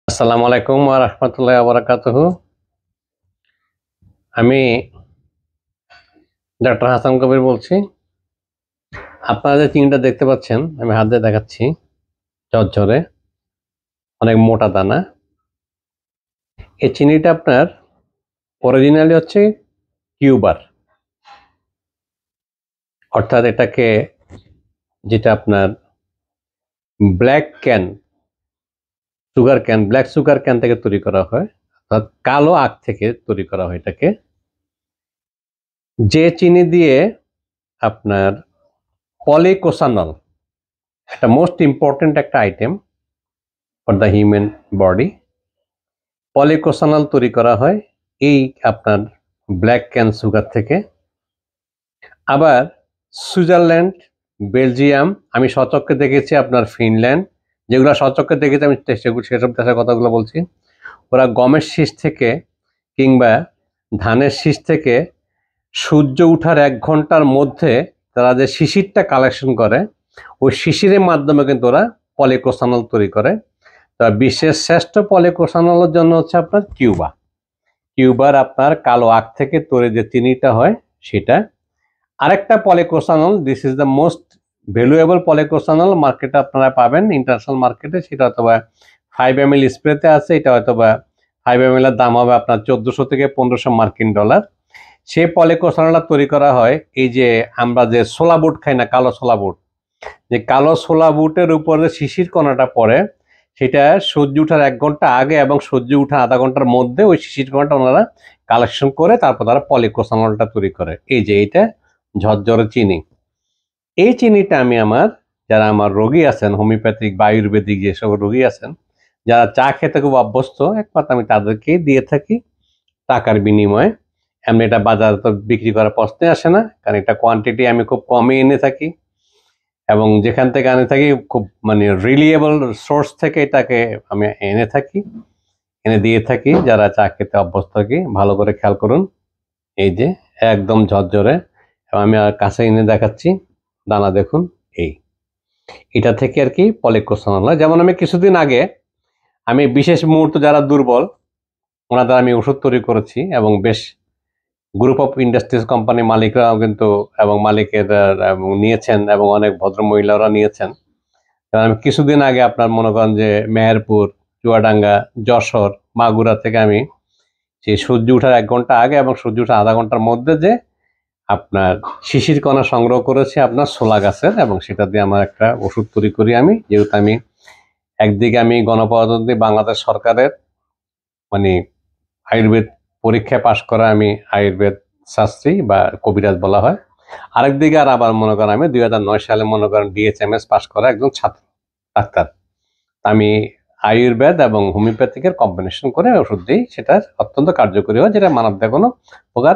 আসসালামু আলাইকুম ওয়া রাহমাতুল্লাহি ওয়া বারাকাতুহু। আমি ডাক্তার হাসান কবির বলছি। আপনারা যে চিনিটা দেখতে পাচ্ছেন, আমি হাত দিয়ে দেখাচ্ছি, ঝরঝরে, অনেক মোটা দানা। এই চিনিটা আপনার অরিজিনালি হচ্ছে কিউবার, অর্থাৎ এটাকে যেটা আপনার ব্ল্যাক সুগার ক্যান থেকে তৈরি করা হয়, অর্থাৎ কালো আখ থেকে তৈরি করা হয় এটাকে। যে চিনি দিয়ে আপনার পলিকোসানল, একটা মোস্ট ইম্পর্টেন্ট একটা item for the human body, policosanol তৈরি করা হয় এই আপনার ব্ল্যাক ক্যান সুগার থেকে। আবার সুইজারল্যান্ড, বেলজিয়াম, আমি সচক্ষে দেখেছি আপনার ফিনল্যান্ড, যেগুলো সচক্ষে দেখেছি আমি সেসব দেশের কথাগুলো বলছি। ওরা গমের শীষ থেকে কিংবা ধানের শীষ থেকে সূর্য উঠার 1 ঘন্টার মধ্যে তারা যে শিশিরটা কালেকশন করে, ওই শিশিরের মাধ্যমে কিন্তু ওরা পলিকোসানল তৈরি করে। তা বিশ্বের শ্রেষ্ঠ পলিকোসানলের জন্য হচ্ছে আপনার কিউবার আপনার কালো আখ থেকে তৈরি যে চিনিটা হয় সেটা। আরেকটা policosanol, this is the most valuable policosanol মার্কেটে আপনারা পাবেন, ইন্টারন্যাশনাল মার্কেটে। সেটা হয়তোবা 5 ml স্প্রেতে আছে। এটা হয়তোবা 5 ml এর দাম হবে আপনার 1400 থেকে 1500 মার্কিন ডলার। সেই পলিকোসানলটা তৈরি করা হয় এই যে আমরা যে ছোলা বুট খাই না, কালো ছোলা বুট, যে কালো ছোলা বুটের উপরে শিশির কণাটা পড়ে, সেটা সূর্য উঠার 1 ঘন্টা আগে এবং সূর্য উঠার আধা ঘন্টার মধ্যে ওই শিশির কণাটা ওনারা কালেকশন করে তারপর তারা পলিকোসানলটা তৈরি করে। এই যে এইটা ঝরঝরে চিনি। এই চিনিটা আমি যারা আমার রোগী আছেন, হোমিওপ্যাথিক বা আয়ুর্বেদিক যেসব রোগী আছেন, যারা চা খেতে খুব অভ্যস্ত, একমাত্র আমি তাদেরকেই দিয়ে থাকি টাকার বিনিময়ে। এমনি এটা বাজারে তো বিক্রি করার প্রশ্নে আসে না, কারণ এটা কোয়ান্টিটি আমি খুব কমই এনে থাকি এবং যেখান থেকে আনে থাকি খুব রিলিয়েবল সোর্স থেকে এটাকে আমি এনে দিয়ে থাকি যারা চা খেতে অভ্যস্ত থাকি। ভালো করে খেয়াল করুন, এই যে একদম ঝরঝরে, এবং আমি কাছে এনে দেখাচ্ছি, দানা দেখুন। এটা থেকে আর কি পলিকোসানল হয়। যেমন আমি কিছুদিন আগে আমি বিশেষ মুহূর্ত যারা দুর্বল ওনাদের আমি ওষুধ তৈরি করেছি এবং বেশ গ্রুপ অফ ইন্ডাস্ট্রিজ কোম্পানি মালিকরাও কিন্তু এবং মালিকের নিয়েছেন এবং অনেক ভদ্র মহিলারা নিয়েছেন। কারণ আমি কিছুদিন আগে আপনার মনে করেন যে মেহেরপুর, চুয়াডাঙ্গা, যশোর, মাগুরা থেকে আমি সেই সূর্য উঠার 1 ঘন্টা আগে এবং সূর্য উঠার আধা ঘন্টার মধ্যে যে আপনার শিশির কণা সংগ্রহ করেছি আপনার ছোলা গাছের, এবং সেটা দিয়ে আমার একটা ওষুধ তৈরি করি আমি। যেহেতু আমি একদিকে আমি গণপ্রজাতন্ত্রী বাংলাদেশ সরকারের আয়ুর্বেদ পরীক্ষায় পাশ করা আমি আয়ুর্বেদ শাস্ত্রী বা কবিরাজ বলা হয়। আরেকদিকে আবার মনে করেন আমি 2009 সালে মনে করেন BHMS পাশ করা একজন ছাত্র ডাক্তার। আমি আয়ুর্বেদ এবং হোমিওপ্যাথিকের কম্বিনেশন করে ওষুধ দিই, সেটা অত্যন্ত কার্যকরী হয়, যেটা মানবদেহে কোনো প্রকার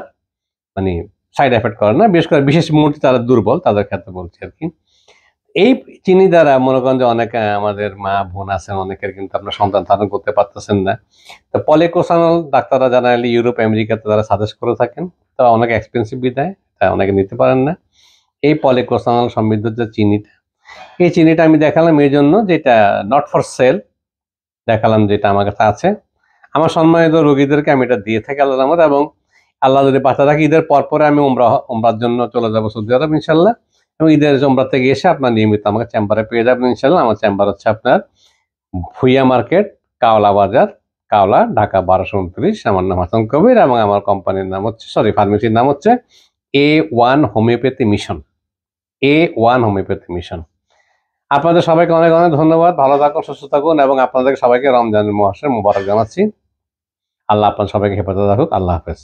সাইড এফেক্ট করে না। বিশেষ করে বিশেষ মুহূর্তে তারা দুর্বল, তাদের ক্ষেত্রে বলছি আর কি। এই চিনি দ্বারা মনে করেন যে অনেক আমাদের মা বোন আছেন, অনেকের কিন্তু আপনার সন্তান ধারণ করতে পারতেছেন না। তো পলিকোসানল ডাক্তাররা জানালি ইউরোপ আমেরিকাতে তারা সাজেস্ট করে থাকেন, তো অনেক এক্সপেন্সিভ বিধায় তাই অনেকে নিতে পারেন না। এই পলিকোসানল সমৃদ্ধ যে চিনিটা, এই চিনিটা আমি দেখালাম এই জন্য যেটা নট ফর সেল, দেখালাম যেটা আমার কাছে আছে। আমার সম্মানিত রোগীদেরকে আমি এটা দিয়ে থাকি আল্লাহর রহমতে, এবং আল্লাহ যদি বাঁচা থাকি ঈদের পরে আমি উমরার জন্য চলে যাবো সৌদি আরব ইনশাল্লাহ। এবং ঈদের উমরা থেকে এসে আপনার নিয়মিত আমাকে চেম্বারে পেয়ে যাবেন ইনশাল্লাহ। আমার চেম্বার হচ্ছে আপনার ভুইয়া মার্কেট, কাওলা বাজার, কাওলা, ঢাকা 1229। আমার নাম হাসান কবির এবং আমার কোম্পানির নাম হচ্ছে ফার্মেসির নাম হচ্ছে A1 হোমিওপ্যাথি মিশন। আপনাদের সবাইকে অনেক অনেক ধন্যবাদ। ভালো থাকুন, সুস্থ থাকুন, এবং আপনাদের সবাইকে রমজানের মাসের মুবারক জানাচ্ছি। আল্লাহ আপনার সবাইকে হেফাজত রাখুক। আল্লাহ হাফেজ।